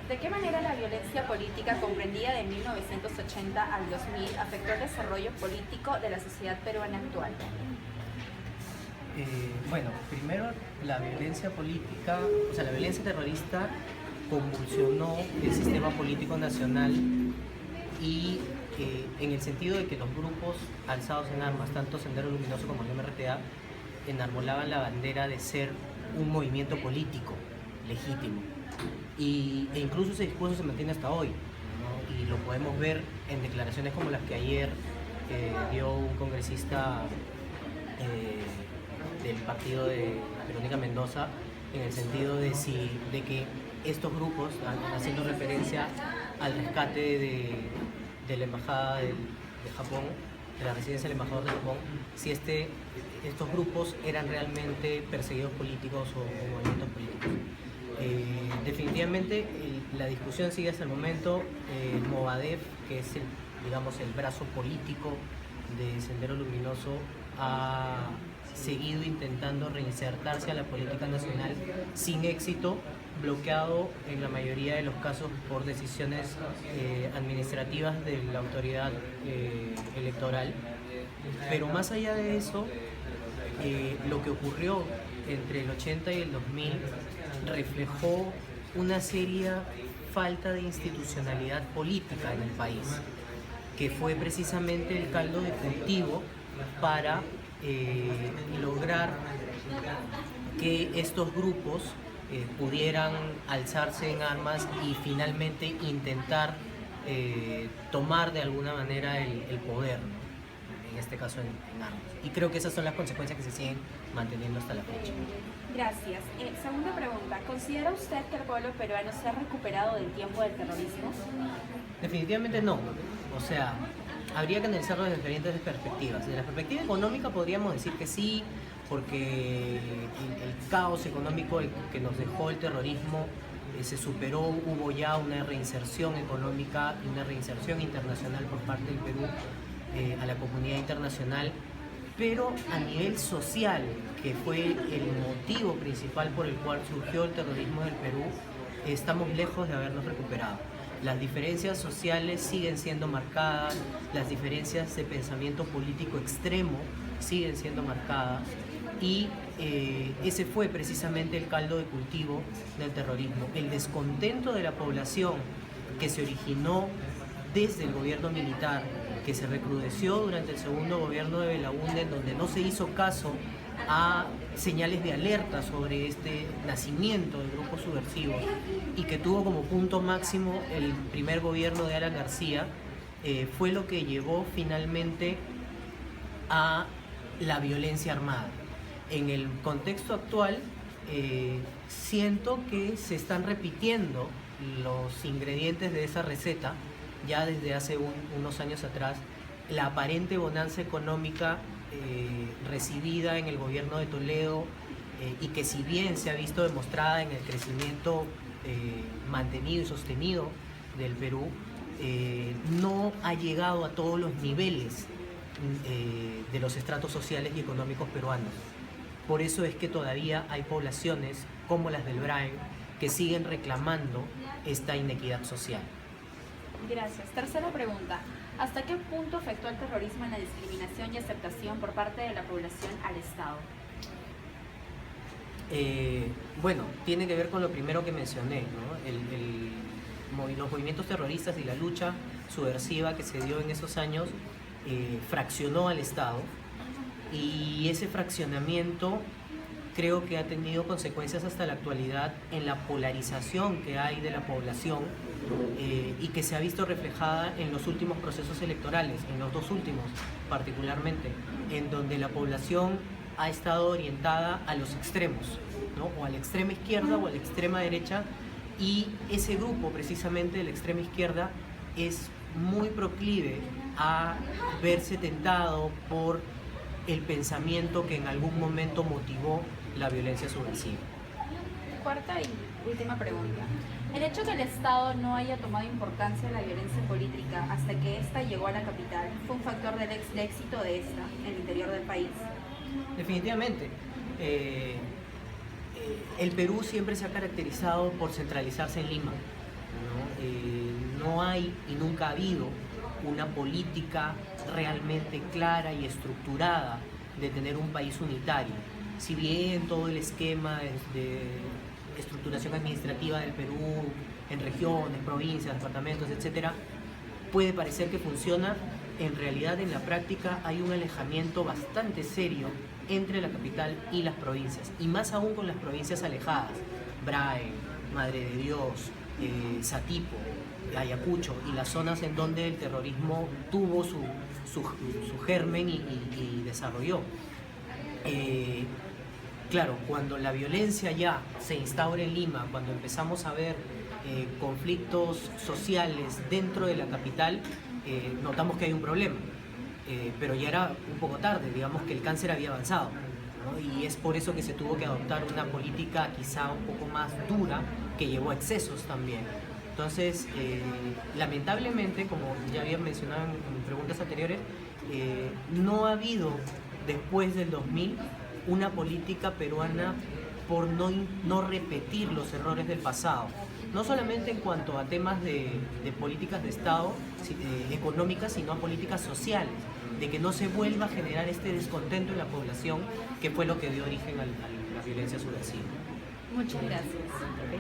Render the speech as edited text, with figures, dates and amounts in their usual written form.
¿De qué manera la violencia política comprendida de 1980 al 2000 afectó el desarrollo político de la sociedad peruana actual? Bueno, primero la violencia política, o sea, la violencia terrorista convulsionó el sistema político nacional y en el sentido de que los grupos alzados en armas, tanto Sendero Luminoso como el MRTA, enarbolaban la bandera de ser un movimiento político legítimo. E incluso ese discurso se mantiene hasta hoy, ¿no? Y lo podemos ver en declaraciones como las que ayer dio un congresista del partido de Verónica Mendoza, en el sentido de que estos grupos, haciendo referencia al rescate de la embajada de Japón, de la residencia del embajador de Japón, si estos grupos eran realmente perseguidos políticos o movimientos políticos. Definitivamente la discusión sigue hasta el momento. El Movadef, que es el brazo político de Sendero Luminoso, ha seguido intentando reinsertarse a la política nacional sin éxito, bloqueado en la mayoría de los casos por decisiones administrativas de la autoridad electoral. Pero más allá de eso, lo que ocurrió entre el 80 y el 2000 reflejó una seria falta de institucionalidad política en el país, que fue precisamente el caldo de cultivo para lograr que estos grupos pudieran alzarse en armas y finalmente intentar tomar de alguna manera el poder, ¿no? En este caso en armas. Y creo que esas son las consecuencias que se siguen manteniendo hasta la fecha. Gracias. Segunda pregunta. ¿Considera usted que el pueblo peruano se ha recuperado del tiempo del terrorismo? Definitivamente no. O sea, habría que analizarlo desde diferentes perspectivas. Desde la perspectiva económica podríamos decir que sí, porque el caos económico que nos dejó el terrorismo se superó, hubo ya una reinserción económica y una reinserción internacional por parte del Perú a la comunidad internacional, pero a nivel social, que fue el motivo principal por el cual surgió el terrorismo del Perú, estamos lejos de habernos recuperado. Las diferencias sociales siguen siendo marcadas, las diferencias de pensamiento político extremo siguen siendo marcadas, y ese fue precisamente el caldo de cultivo del terrorismo. El descontento de la población que se originó desde el gobierno militar, que se recrudeció durante el segundo gobierno de Belaúnde, en donde no se hizo caso a señales de alerta sobre este nacimiento de grupos subversivos, y que tuvo como punto máximo el primer gobierno de Alan García, fue lo que llevó finalmente a la violencia armada. En el contexto actual, siento que se están repitiendo los ingredientes de esa receta ya desde hace unos años atrás. La aparente bonanza económica recibida en el gobierno de Toledo, y que si bien se ha visto demostrada en el crecimiento mantenido y sostenido del Perú, no ha llegado a todos los niveles de los estratos sociales y económicos peruanos. Por eso es que todavía hay poblaciones como las del Brain que siguen reclamando esta inequidad social. Gracias. Tercera pregunta. ¿Hasta qué punto afectó el terrorismo en la discriminación y aceptación por parte de la población al Estado? Bueno, tiene que ver con lo primero que mencioné, ¿no? Los movimientos terroristas y la lucha subversiva que se dio en esos años fraccionó al Estado, y ese fraccionamiento creo que ha tenido consecuencias hasta la actualidad en la polarización que hay de la población, y que se ha visto reflejada en los últimos procesos electorales, en los dos últimos particularmente, en donde la población ha estado orientada a los extremos, ¿no? O a la extrema izquierda o a la extrema derecha, y ese grupo precisamente de la extrema izquierda es muy proclive a verse tentado por el pensamiento que en algún momento motivó la violencia subversiva. Cuarta y última pregunta. ¿El hecho que el Estado no haya tomado importancia en la violencia política hasta que ésta llegó a la capital fue un factor del éxito de esta en el interior del país? Definitivamente. El Perú siempre se ha caracterizado por centralizarse en Lima, ¿no? No hay y nunca ha habido una política realmente clara y estructurada de tener un país unitario. Si bien todo el esquema de estructuración administrativa del Perú en regiones, provincias, departamentos, etcétera, puede parecer que funciona, en realidad en la práctica hay un alejamiento bastante serio entre la capital y las provincias, y más aún con las provincias alejadas, Brae, Madre de Dios, Satipo, Ayacucho y las zonas en donde el terrorismo tuvo su germen y desarrolló. Claro, cuando la violencia ya se instaura en Lima, cuando empezamos a ver conflictos sociales dentro de la capital, notamos que hay un problema, pero ya era un poco tarde, digamos que el cáncer había avanzado, ¿no? Y es por eso que se tuvo que adoptar una política quizá un poco más dura, que llevó a excesos también. Entonces, lamentablemente, como ya había mencionado en preguntas anteriores, no ha habido después del 2000 una política peruana por no repetir los errores del pasado, no solamente en cuanto a temas de políticas de Estado económicas, sino a políticas sociales, de que no se vuelva a generar este descontento en la población, que fue lo que dio origen a la violencia subversiva. Muchas gracias.